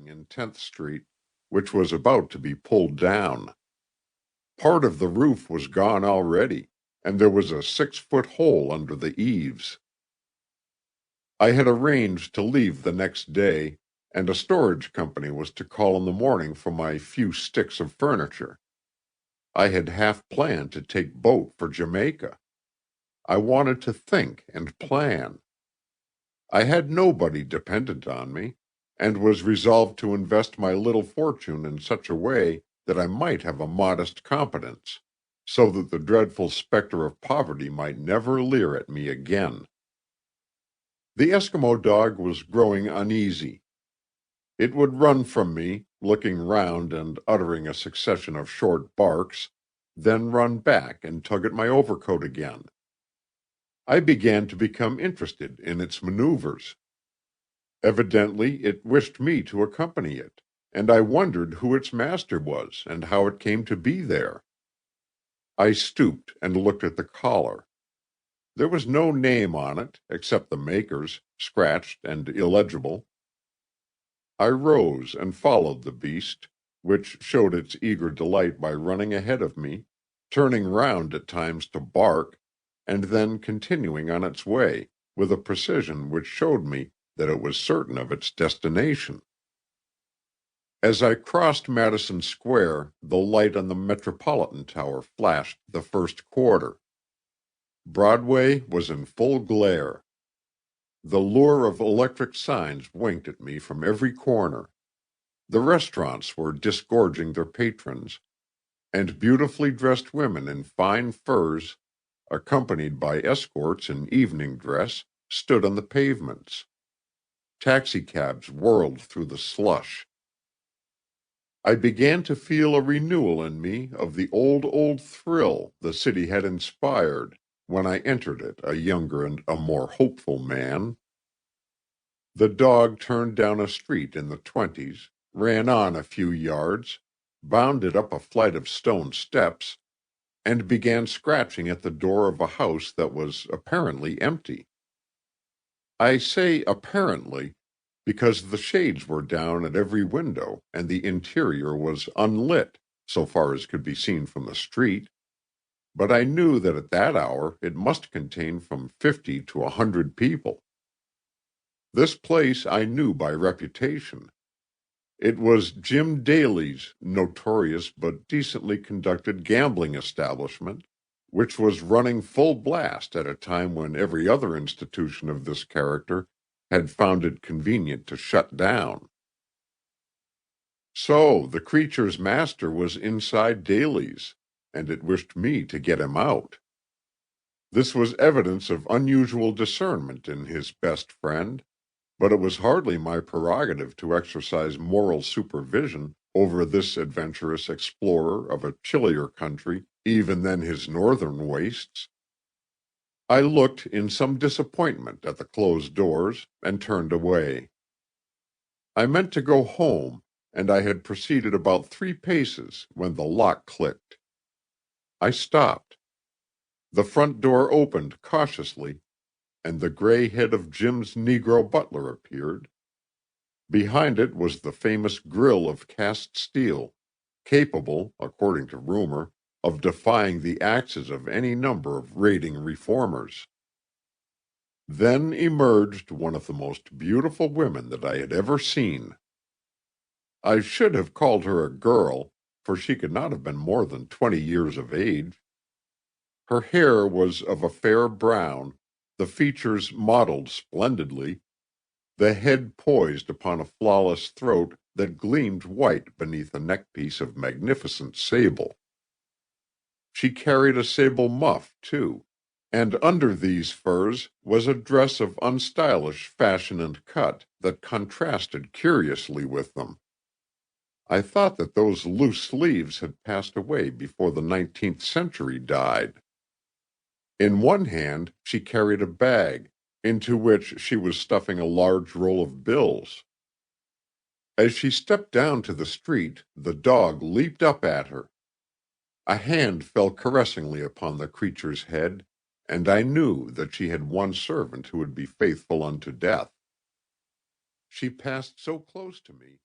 building in 10th Street, which was about to be pulled down. Part of the roof was gone already, and there was a 6-foot hole under the eaves. I had arranged to leave the next day, and a storage company was to call in the morning for my few sticks of furniture. I had half planned to take boat for Jamaica. I wanted to think and plan. I had nobody dependent on me, and was resolved to invest my little fortune in such a way that I might have a modest competence, so that the dreadful spectre of poverty might never leer at me again. The Eskimo dog was growing uneasy. It would run from me, looking round and uttering a succession of short barks, then run back and tug at my overcoat again. I began to become interested in its maneuvers. Evidently it wished me to accompany it, and I wondered who its master was and how it came to be there. I stooped and looked at the collar. There was no name on it, except the maker's, scratched and illegible. I rose and followed the beast, which showed its eager delight by running ahead of me, turning round at times to bark, and then continuing on its way, with a precision which showed me that it was certain of its destination. As I crossed Madison Square, the light on the Metropolitan Tower flashed the first quarter. Broadway was in full glare. The lure of electric signs winked at me from every corner. The restaurants were disgorging their patrons, and beautifully dressed women in fine furs, accompanied by escorts in evening dress, stood on the pavements. Taxicabs whirled through the slush. I began to feel a renewal in me of the old thrill the city had inspired when I entered it a younger and a more hopeful man. The dog turned down a street in the 20s, ran on a few yards, bounded up a flight of stone steps, and began scratching at the door of a house that was apparently empty. I say apparently, because the shades were down at every window and the interior was unlit, so far as could be seen from the street, but I knew that at that hour it must contain from 50 to 100 people. This place I knew by reputation. It was Jim Daly's notorious but decently conducted gambling establishment, which was running full blast at a time when every other institution of this character had found it convenient to shut down. So the creature's master was inside Daly's, and it wished me to get him out. This was evidence of unusual discernment in his best friend, but it was hardly my prerogative to exercise moral supervision over this adventurous explorer of a chillier country even than his northern wastes. I looked in some disappointment at the closed doors, and turned away. I meant to go home, and I had proceeded about 3 paces when the lock clicked. I stopped. The front door opened cautiously, and the gray head of Jim's negro butler appeared. Behind it was the famous grill of cast steel, capable, according to rumor, of defying the axes of any number of raiding reformers. Then emerged one of the most beautiful women that I had ever seen. I should have called her a girl, for she could not have been more than 20 years of age. Her hair was of a fair brown, the features modeled splendidly, the head poised upon a flawless throat that gleamed white beneath a neckpiece of magnificent sable. She carried a sable muff, too, and under these furs was a dress of unstylish fashion and cut that contrasted curiously with them. I thought that those loose sleeves had passed away before the 19th century died. In one hand she carried a bag, into which she was stuffing a large roll of bills. As she stepped down to the street, the dog leaped up at her. A hand fell caressingly upon the creature's head, and I knew that she had one servant who would be faithful unto death. She passed so close to me